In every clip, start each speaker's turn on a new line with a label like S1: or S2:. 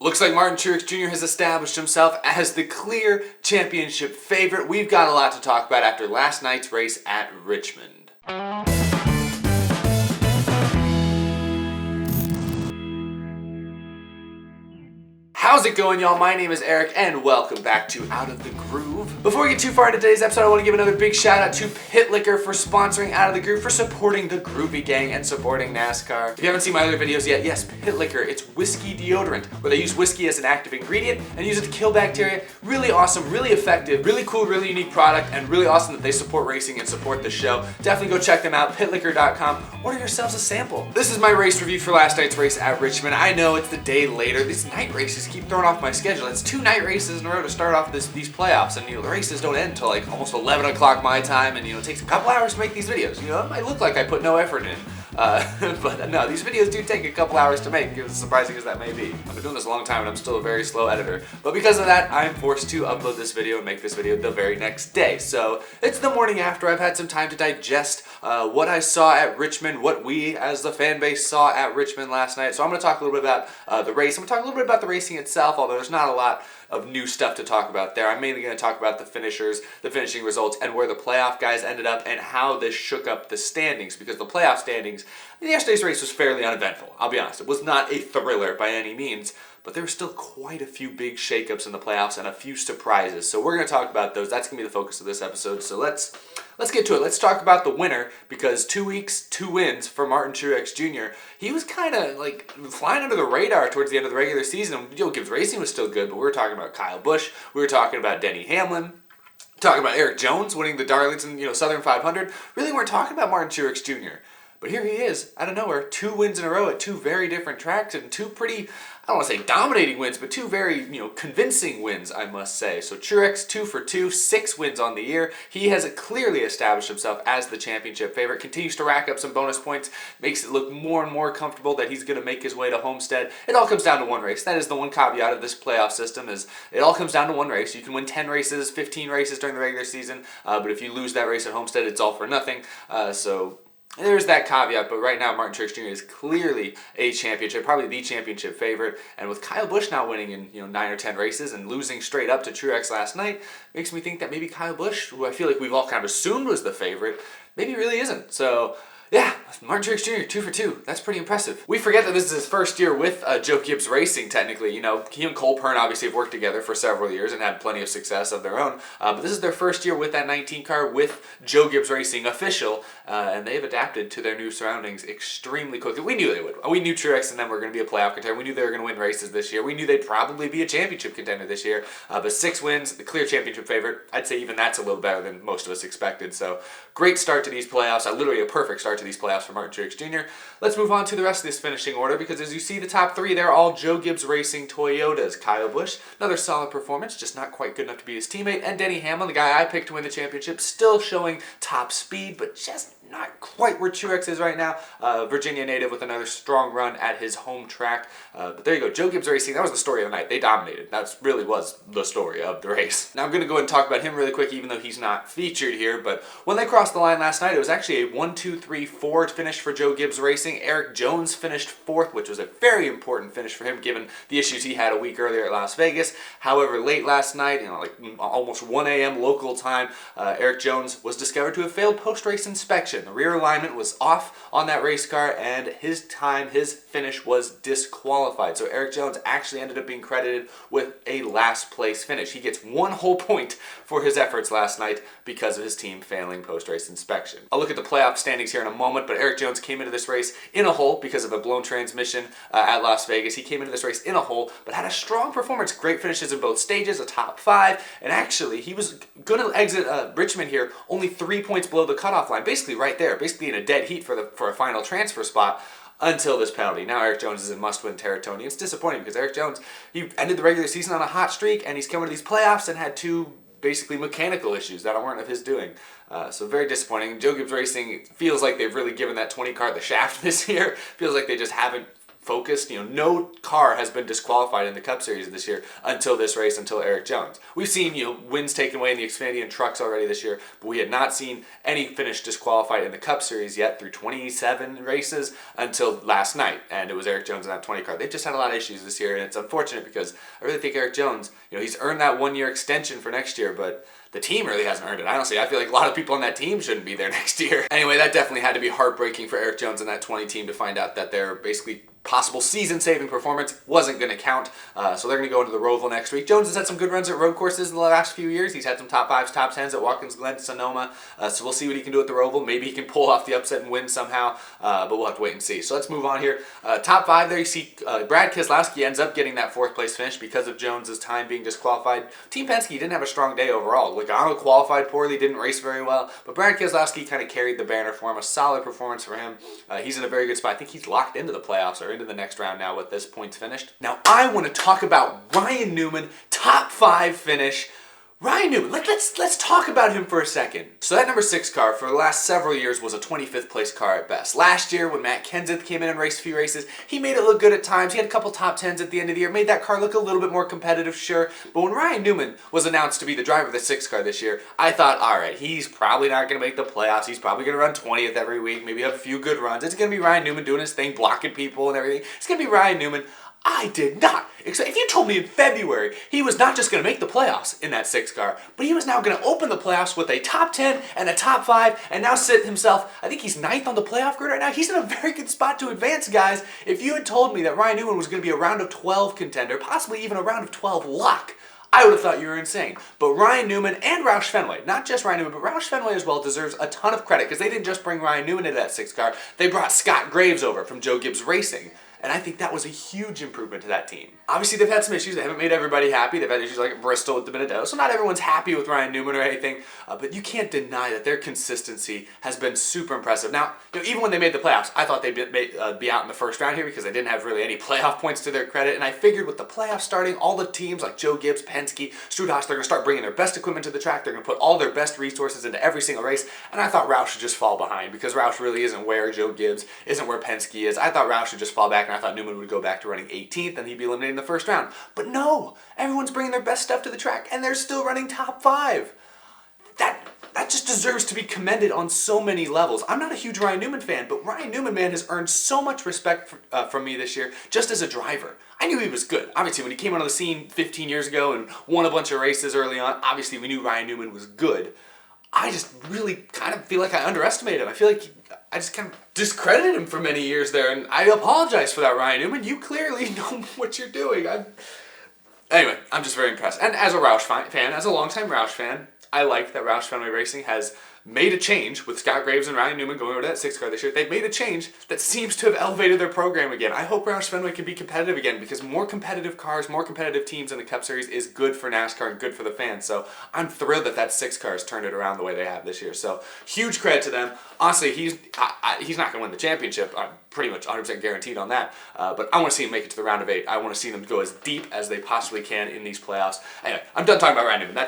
S1: Looks like Martin Truex Jr. has established himself as the clear championship favorite. We've got a lot to talk about after last night's race at Richmond. How's it going, y'all? My name is Eric, and welcome back to Out of the Groove. Before we get too far into today's episode, I want to give another big shout out to Pit Liquor for sponsoring Out of the Groove, for supporting the Groovy Gang and supporting NASCAR. If you haven't seen my other videos yet, yes, Pit Liquor, it's whiskey deodorant, where they use whiskey as an active ingredient and use it to kill bacteria. Really awesome, really effective, really cool, really unique product, and really awesome that they support racing and support the show. Definitely go check them out, pitliquor.com. Order yourselves a sample. This is my race review for last night's race at Richmond. I know it's the day later. These night races keep throwing off my schedule. It's 2 night races in a row to start off these playoffs, and the races don't end until like almost 11 o'clock my time, and it takes a couple hours to make these videos. It might look like I put no effort in, but no, these videos do take a couple hours to make, as surprising as that may be. I've been doing this a long time and I'm still a very slow editor, but because of that, I'm forced to upload this video and make this video the very next day. So it's the morning after. I've had some time to digest what I saw at Richmond, what we as the fan base saw at Richmond last night. So I'm going to talk a little bit about the race. I'm going to talk a little bit about the racing itself, although there's not a lot of new stuff to talk about there. I'm mainly going to talk about the finishers, the finishing results, and where the playoff guys ended up and how this shook up the standings, because the playoff standings, yesterday's race was fairly uneventful. I'll be honest, it was not a thriller by any means, but there were still quite a few big shakeups in the playoffs and a few surprises. So we're going to talk about those. That's going to be the focus of this episode. So let's get to it. Let's talk about the winner, because 2 weeks, 2 wins for Martin Truex Jr. He was kind of like flying under the radar towards the end of the regular season. Gibbs Racing was still good, but we were talking about Kyle Busch. We were talking about Denny Hamlin. Talking about Eric Jones winning the Darlington, Southern 500. Really weren't talking about Martin Truex Jr. But here he is, out of nowhere, 2 wins in a row at 2 very different tracks, and 2 pretty, I don't want to say dominating wins, but 2 very, convincing wins, I must say. So Truex, 2 for 2, 6 wins on the year. He has clearly established himself as the championship favorite, continues to rack up some bonus points, makes it look more and more comfortable that he's going to make his way to Homestead. It all comes down to one race. That is the one caveat of this playoff system, is it all comes down to one race. You can win 10 races, 15 races during the regular season, but if you lose that race at Homestead, it's all for nothing. So there's that caveat, but right now Martin Truex Jr. is clearly a championship, probably the championship favorite, and with Kyle Busch now winning in 9 or 10 races and losing straight up to Truex last night, makes me think that maybe Kyle Busch, who I feel like we've all kind of assumed was the favorite, maybe really isn't. So yeah, Martin Truex Jr., 2 for 2. That's pretty impressive. We forget that this is his first year with Joe Gibbs Racing, technically. He and Cole Pearn obviously have worked together for several years and had plenty of success of their own. But this is their first year with that 19 car with Joe Gibbs Racing official, and they've adapted to their new surroundings extremely quickly. We knew they would. We knew Truex and them were going to be a playoff contender. We knew they were going to win races this year. We knew they'd probably be a championship contender this year. But 6 wins, the clear championship favorite. I'd say even that's a little better than most of us expected. So great start to these playoffs. Literally a perfect start to these playoffs for Martin Truex Jr. Let's move on to the rest of this finishing order, because as you see, the top 3, they're all Joe Gibbs Racing Toyotas. Kyle Busch, another solid performance, just not quite good enough to beat his teammate. And Denny Hamlin, the guy I picked to win the championship, still showing top speed, but just not quite where Truex is right now. Virginia native with another strong run at his home track. But there you go, Joe Gibbs Racing, that was the story of the night. They dominated. That really was the story of the race. Now I'm going to go ahead and talk about him really quick, even though he's not featured here. But when they crossed the line last night, it was actually a 1-2-3-4 finish for Joe Gibbs Racing. Eric Jones finished 4th, which was a very important finish for him, given the issues he had a week earlier at Las Vegas. However, late last night, like almost 1 a.m. local time, Eric Jones was discovered to have failed post-race inspection. The rear alignment was off on that race car, and his finish was disqualified. So Eric Jones actually ended up being credited with a last place finish. He gets 1 whole point for his efforts last night because of his team failing post-race inspection. I'll look at the playoff standings here in a moment, but Eric Jones came into this race in a hole because of a blown transmission at Las Vegas. He came into this race in a hole, but had a strong performance. Great finishes in both stages, a top 5, and actually he was going to exit Richmond here only 3 points below the cutoff line, basically right there, basically in a dead heat for a final transfer spot, until this penalty. Now Eric Jones is in must-win territory, and it's disappointing because Eric Jones, he ended the regular season on a hot streak, and he's coming to these playoffs and had 2 basically mechanical issues that weren't of his doing. So very disappointing. Joe Gibbs Racing feels like they've really given that 20 car the shaft this year. Feels like they just haven't focused. No car has been disqualified in the Cup Series this year until this race, until Eric Jones. We've seen, wins taken away in the Xfinity and trucks already this year, but we had not seen any finish disqualified in the Cup Series yet through 27 races until last night, and it was Eric Jones in that 20 car. They've just had a lot of issues this year, and it's unfortunate because I really think Eric Jones, he's earned that 1-year extension for next year, but the team really hasn't earned it. Honestly, I feel like a lot of people on that team shouldn't be there next year. Anyway, that definitely had to be heartbreaking for Eric Jones and that 20 team to find out that their basically possible season-saving performance wasn't going to count. So they're going to go into the Roval next week. Jones has had some good runs at road courses in the last few years. He's had some top 5s, top 10s at Watkins Glen, Sonoma. So we'll see what he can do at the Roval. Maybe he can pull off the upset and win somehow, but we'll have to wait and see. So let's move on here. Top 5 there, you see Brad Keselowski ends up getting that 4th place finish because of Jones's time being disqualified. Team Penske didn't have a strong day overall. Logano qualified poorly, didn't race very well, but Brad Keselowski kind of carried the banner for him. A solid performance for him. He's in a very good spot. I think he's locked into the playoffs or into the next round now with this points finished. Now I want to talk about Ryan Newman, top 5 finish. Ryan Newman, let's talk about him for a second. So that number 6 car for the last several years was a 25th place car at best. Last year when Matt Kenseth came in and raced a few races, he made it look good at times. He had a couple top 10s at the end of the year, made that car look a little bit more competitive, sure. But when Ryan Newman was announced to be the driver of the 6 car this year, I thought, all right, he's probably not going to make the playoffs. He's probably going to run 20th every week, maybe have a few good runs. It's going to be Ryan Newman doing his thing, blocking people and everything. It's going to be Ryan Newman. I did not. If you told me in February he was not just going to make the playoffs in that 6 car, but he was now going to open the playoffs with a top 10 and a top 5 and now sit himself, I think he's 9th on the playoff grid right now. He's in a very good spot to advance, guys. If you had told me that Ryan Newman was going to be a round of 12 contender, possibly even a round of 12 lock, I would have thought you were insane. But Ryan Newman and Roush Fenway, not just Ryan Newman, but Roush Fenway as well, deserves a ton of credit because they didn't just bring Ryan Newman into that 6 car, they brought Scott Graves over from Joe Gibbs Racing. And I think that was a huge improvement to that team. Obviously, they've had some issues. They haven't made everybody happy. They've had issues like at Bristol with the Benedetto. So not everyone's happy with Ryan Newman or anything. But you can't deny that their consistency has been super impressive. Now, even when they made the playoffs, I thought they'd be out in the first round here because they didn't have really any playoff points to their credit. And I figured with the playoffs starting, all the teams like Joe Gibbs, Penske, Stewart-Haas, they're going to start bringing their best equipment to the track. They're going to put all their best resources into every single race. And I thought Roush should just fall behind because Roush really isn't where Joe Gibbs, isn't where Penske is. I thought Roush should just fall back, and I thought Newman would go back to running 18th and he'd be eliminated in the first round. But no, everyone's bringing their best stuff to the track and they're still running top 5. That just deserves to be commended on so many levels. I'm not a huge Ryan Newman fan, but Ryan Newman, man, has earned so much respect from me this year just as a driver. I knew he was good. Obviously, when he came onto the scene 15 years ago and won a bunch of races early on, obviously we knew Ryan Newman was good. I just really kind of feel like I underestimated him. I feel like I just kind of discredited him for many years there, and I apologize for that, Ryan Newman. You clearly know what you're doing. Anyway, I'm just very impressed. And as a Roush fan, as a longtime Roush fan, I like that Roush Fenway Racing has made a change with Scott Graves and Ryan Newman going over to that 6 car this year. They've made a change that seems to have elevated their program again. I hope Roush Fenway can be competitive again because more competitive cars, more competitive teams in the Cup Series is good for NASCAR and good for the fans. So I'm thrilled that 6 car has turned it around the way they have this year. So huge credit to them. Honestly, he's not going to win the championship. I'm pretty much 100% guaranteed on that. But I want to see him make it to the round of 8. I want to see them go as deep as they possibly can in these playoffs. Anyway, I'm done talking about Ryan Newman.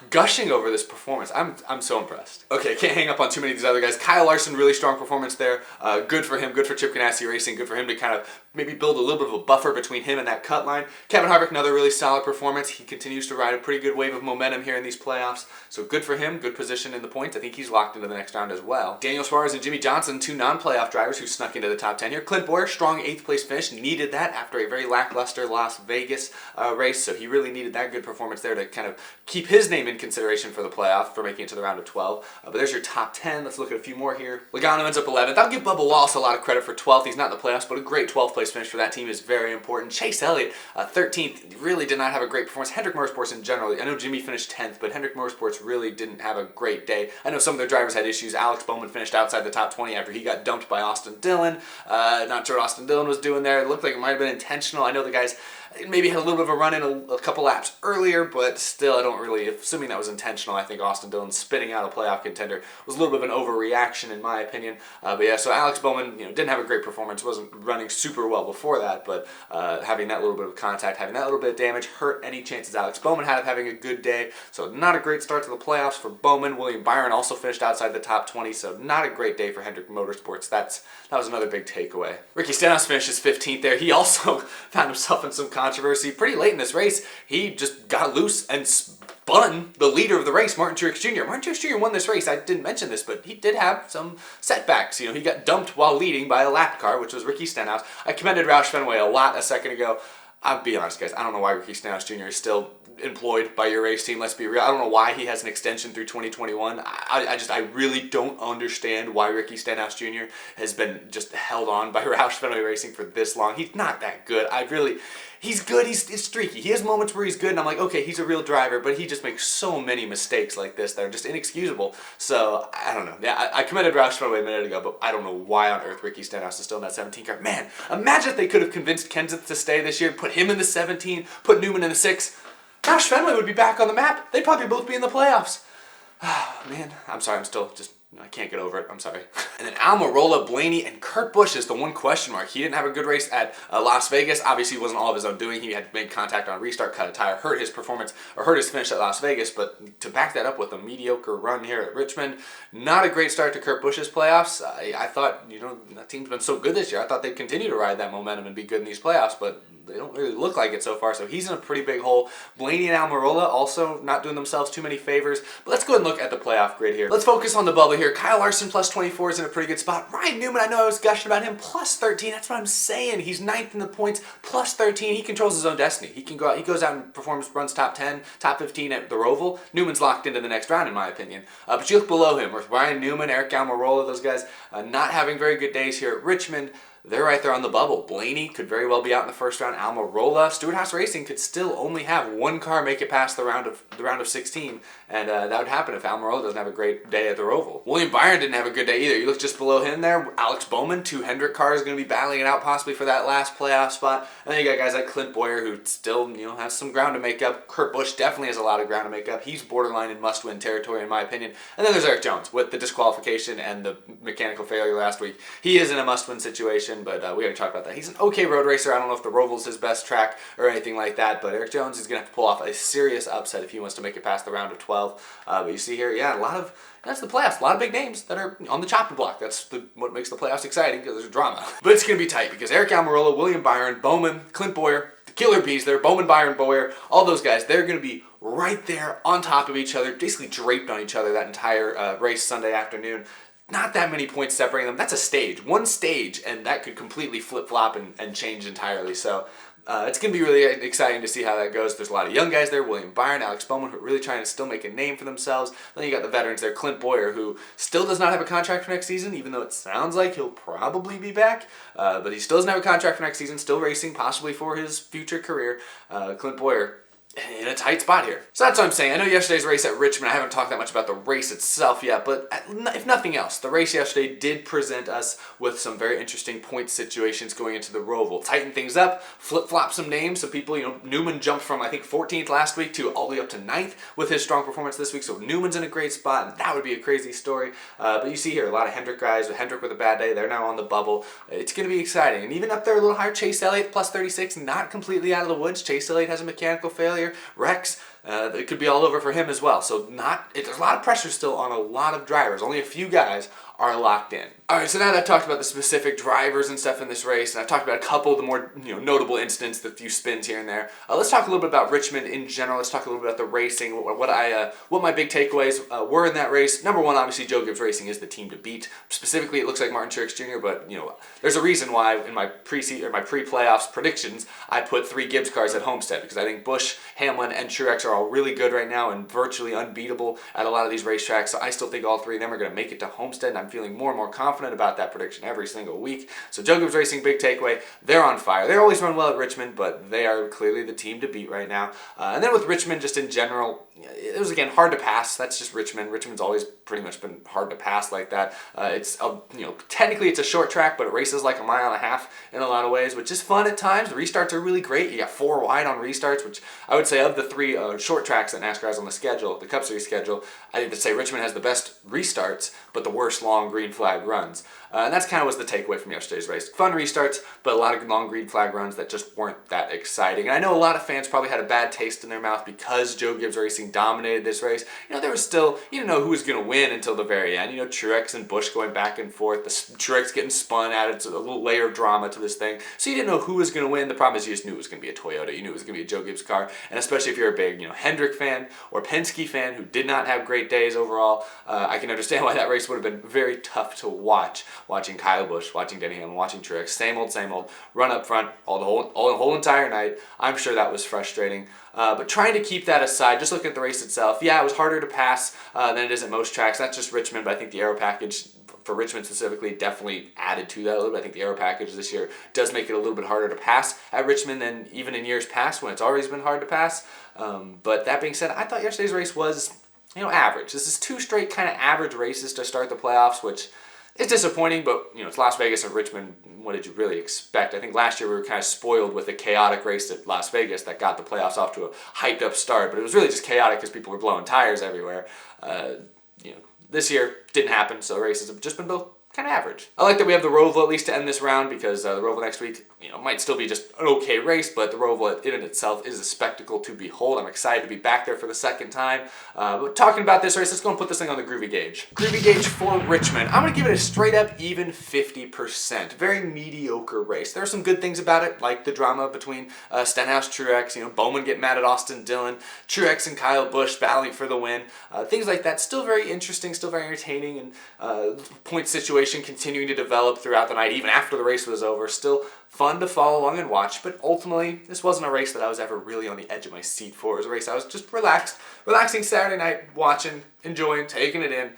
S1: Gushing over this performance. I'm so impressed. Okay, can't hang up on too many of these other guys. Kyle Larson, really strong performance there. Good for him, good for Chip Ganassi Racing, good for him to kind of maybe build a little bit of a buffer between him and that cut line. Kevin Harvick, another really solid performance. He continues to ride a pretty good wave of momentum here in these playoffs. So good for him, good position in the points. I think he's locked into the next round as well. Daniel Suarez and Jimmy Johnson, 2 non-playoff drivers who snuck into the top 10 here. Clint Bowyer, strong 8th place finish, needed that after a very lackluster Las Vegas race. So he really needed that good performance there to kind of keep his name in consideration for the playoff, for making it to the round of 12. But there's your top 10. Let's look at a few more here. Logano ends up 11th. I'll give Bubba Wallace a lot of credit for 12th. He's not in the playoffs, but a great 12th place finish for that team is very important. Chase Elliott, 13th, really did not have a great performance. Hendrick Motorsports in general, I know Jimmy finished 10th, but Hendrick Motorsports really didn't have a great day. I know some of their drivers had issues. Alex Bowman finished outside the top 20 after he got dumped by Austin Dillon. Not sure what Austin Dillon was doing there. It looked like it might have been intentional. I know the guys Maybe had a little bit of a run in a couple laps earlier, but still, I don't really, assuming that was intentional, I think Austin Dillon spinning out a playoff contender was a little bit of an overreaction in my opinion. But yeah, so Alex Bowman, didn't have a great performance, wasn't running super well before that, but having that little bit of contact, having that little bit of damage hurt any chances Alex Bowman had of having a good day. So not a great start to the playoffs for Bowman. William Byron also finished outside the top 20, so not a great day for Hendrick Motorsports. That was another big takeaway. Ricky Stenhouse finishes 15th there. He also found himself in some controversy pretty late in this race. He just got loose and spun the leader of the race, Martin Truex Jr. Martin Truex Jr. won this race. I didn't mention this, but he did have some setbacks. He got dumped while leading by a lap car, which was Ricky Stenhouse. I commended Roush Fenway a lot a second ago. I'll be honest, guys. I don't know why Ricky Stenhouse Jr. is still employed by your race team. Let's be real. I don't know why he has an extension through 2021. I really don't understand why Ricky Stenhouse Jr. has been just held on by Roush Fenway Racing for this long. He's not that good. He's good. He's streaky. He has moments where he's good, and I'm like, okay, he's a real driver, but he just makes so many mistakes like this that are just inexcusable. So, I don't know. Yeah, I commended Roush Fenway a minute ago, but I don't know why on earth Ricky Stenhouse is still in that 17 car. Man, imagine if they could have convinced Kenseth to stay this year, put him in the 17, put Newman in the 6. Roush Fenway would be back on the map. They'd probably both be in the playoffs. Man, I'm sorry. I'm still just... I can't get over it. I'm sorry. And then Almirola, Blaney, and Kurt Busch is the one question mark. He didn't have a good race at Las Vegas. Obviously, it wasn't all of his own doing. He had made contact on a restart, cut a tire, hurt his performance, or hurt his finish at Las Vegas. But to back that up with a mediocre run here at Richmond, not a great start to Kurt Busch's playoffs. I thought, that team's been so good this year. I thought they'd continue to ride that momentum and be good in these playoffs, but they don't really look like it so far, so he's in a pretty big hole. Blaney and Almirola also not doing themselves too many favors, but let's go ahead and look at the playoff grid here. Let's focus on the bubble here. Kyle Larson plus 24 is in a pretty good spot. Ryan Newman, I know I was gushing about him, plus 13. That's what I'm saying. He's 9th in the points, plus 13. He controls his own destiny. He can go out, he goes out and performs, runs top 10, top 15 at the Roval. Newman's locked into the next round, in my opinion. But you look below him with Ryan Newman, Eric Almirola, those guys not having very good days here at Richmond. They're right there on the bubble. Blaney could very well be out in the first round. Almirola, Stewart Haas Racing could still only have one car make it past the round of 16, and that would happen if Almirola doesn't have a great day at the Roval. William Byron didn't have a good day either. You look just below him there. Alex Bowman, 2 Hendrick cars, going to be battling it out possibly for that last playoff spot. And then you got guys like Clint Boyer who still has some ground to make up. Kurt Busch definitely has a lot of ground to make up. He's borderline in must-win territory in my opinion. And then there's Eric Jones with the disqualification and the mechanical failure last week. He is in a must-win situation, but we got to talk about that. He's an okay road racer. I don't know if the Roval's his best track or anything like that, but Eric Jones is going to have to pull off a serious upset if he wants to make it past the round of 12. But you see here, that's the playoffs. A lot of big names that are on the chopping block. That's what makes the playoffs exciting, because there's drama. But it's going to be tight because Eric Almirola, William Byron, Bowman, Clint Boyer, the killer bees there, Bowman, Byron, Boyer, all those guys, they're going to be right there on top of each other, basically draped on each other that entire race Sunday afternoon. Not that many points separating them. That's a stage. One stage, and that could completely flip-flop and change entirely. So it's going to be really exciting to see how that goes. There's a lot of young guys there. William Byron, Alex Bowman, who are really trying to still make a name for themselves. Then you got the veterans there. Clint Boyer, who still does not have a contract for next season, even though it sounds like he'll probably be back. But he still doesn't have a contract for next season, still racing, possibly for his future career. Clint Boyer in a tight spot here. So that's what I'm saying. I know yesterday's race at Richmond, I haven't talked that much about the race itself yet, but if nothing else, the race yesterday did present us with some very interesting point situations going into the Roval. Tighten things up, flip-flop some names. So people, Newman jumped from, I think, 14th last week to all the way up to 9th with his strong performance this week. So Newman's in a great spot, and that would be a crazy story. But you see here, a lot of Hendrick guys, with Hendrick with a bad day, they're now on the bubble. It's going to be exciting. And even up there a little higher, Chase Elliott, plus 36, not completely out of the woods. Chase Elliott has a mechanical failure. Rex, it could be all over for him as well. So there's a lot of pressure still on a lot of drivers. Only a few guys are locked in. All right, so now that I've talked about the specific drivers and stuff in this race, and I've talked about a couple of the more notable incidents, the few spins here and there, let's talk a little bit about Richmond in general. Let's talk a little bit about the racing, what my big takeaways were in that race. Number one, obviously, Joe Gibbs Racing is the team to beat. Specifically, it looks like Martin Truex Jr., but there's a reason why in my pre-playoffs predictions I put 3 Gibbs cars at Homestead, because I think Busch, Hamlin, and Truex are all really good right now and virtually unbeatable at a lot of these racetracks. So I still think all 3 of them are going to make it to Homestead, and I'm feeling more and more confident confident about that prediction every single week. So Joe Gibbs Racing, big takeaway. They're on fire. They always run well at Richmond, but they are clearly the team to beat right now. And then with Richmond, just in general, it was, again, hard to pass. That's just Richmond. Richmond's always pretty much been hard to pass like that. Technically it's a short track, but it races like a mile and a half in a lot of ways, which is fun at times. The restarts are really great. You got 4 wide on restarts, which I would say of the 3 short tracks that NASCAR has on the schedule, the Cup Series schedule, I would say Richmond has the best restarts, but the worst long green flag runs. And that's kind of was the takeaway from yesterday's race. Fun restarts, but a lot of long green flag runs that just weren't that exciting. And I know a lot of fans probably had a bad taste in their mouth because Joe Gibbs Racing dominated this race. There was still, you didn't know who was going to win until the very end. Truex and Busch going back and forth. The Truex getting spun, added a little layer of drama to this thing. So you didn't know who was going to win. The problem is you just knew it was going to be a Toyota. You knew it was going to be a Joe Gibbs car. And especially if you're a big, Hendrick fan or Penske fan who did not have great days overall, I can understand why that race would have been very tough to watch. Watching Kyle Busch, watching Denny Hamlin, watching Truex, same old, run up front all the whole entire night. I'm sure that was frustrating. But trying to keep that aside, just looking at the race itself, yeah, it was harder to pass than it is at most tracks. That's just Richmond, but I think the aero package for Richmond specifically definitely added to that a little bit. I think the aero package this year does make it a little bit harder to pass at Richmond than even in years past when it's always been hard to pass. But that being said, I thought yesterday's race was, average. This is 2 straight kind of average races to start the playoffs, which is disappointing, but it's Las Vegas and Richmond. What did you really expect? I think last year we were kind of spoiled with a chaotic race at Las Vegas that got the playoffs off to a hyped up start, but it was really just chaotic because people were blowing tires everywhere. This year didn't happen, so races have just been both kind of average. I like that we have the Roval at least to end this round because the Roval next week, might still be just an okay race, but the Roval in itself is a spectacle to behold. I'm excited to be back there for the second time. But talking about this race, let's go and put this thing on the Groovy Gauge. Groovy Gauge for Richmond. I'm going to give it a straight up even 50%. Very mediocre race. There are some good things about it, like the drama between Stenhouse, Truex, Bowman getting mad at Austin Dillon, Truex and Kyle Busch battling for the win. Things like that. Still very interesting, still very entertaining, and point situation continuing to develop throughout the night, even after the race was over. Still fun to follow along and watch, but ultimately, this wasn't a race that I was ever really on the edge of my seat for. It was a race I was just relaxing Saturday night, watching, enjoying, taking it in.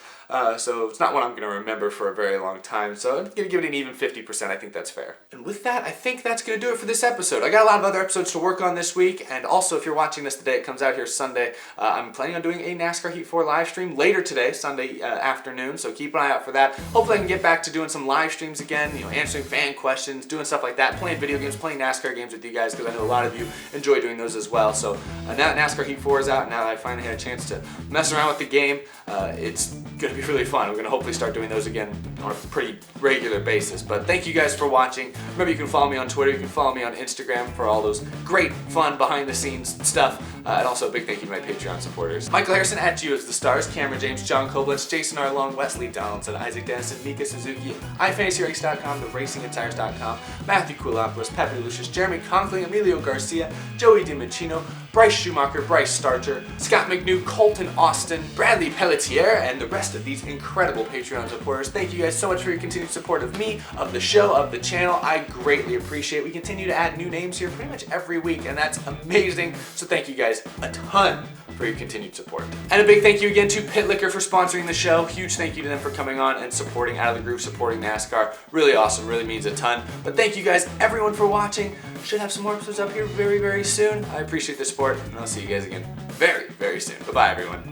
S1: So it's not one I'm going to remember for a very long time. So I'm going to give it an even 50%. I think that's fair. And with that, I think that's going to do it for this episode. I got a lot of other episodes to work on this week. And also, if you're watching this today, it comes out here Sunday. I'm planning on doing a NASCAR Heat 4 live stream later today, Sunday afternoon. So keep an eye out for that. Hopefully I can get back to doing some live streams again, answering fan questions, doing stuff like that, playing video games, playing NASCAR games with you guys, because I know a lot of you enjoy doing those as well. So now that NASCAR Heat 4 is out, now that I finally had a chance to mess around with the game, it's going to be really fun. We're going to hopefully start doing those again on a pretty regular basis. But thank you guys for watching. Remember, you can follow me on Twitter, you can follow me on Instagram for all those great, fun, behind-the-scenes stuff. And also a big thank you to my Patreon supporters. Michael Harrison at You As The Stars, Cameron James, John Koblitz, Jason R. Long, Wesley Donaldson, Isaac Dennison, Mika Suzuki, iFantasyRace.com, TheRacingIntires.com, Matthew Koulopoulos, Pepe Lucius, Jeremy Conklin, Emilio Garcia, Joey DiMancino, Bryce Schumacher, Bryce Starcher, Scott McNew, Colton Austin, Bradley Pelletier, and the rest of these incredible Patreon supporters. Thank you guys so much for your continued support of me, of the show, of the channel. I greatly appreciate it. We continue to add new names here pretty much every week, and that's amazing. So thank you guys a ton for your continued support. And a big thank you again to Pit Liquor for sponsoring the show. Huge thank you to them for coming on and supporting Out of the Groove, supporting NASCAR. Really awesome, really means a ton. But thank you guys, everyone, for watching. Should have some more episodes up here very, very soon. I appreciate the support, and I'll see you guys again very, very soon. Bye-bye, everyone.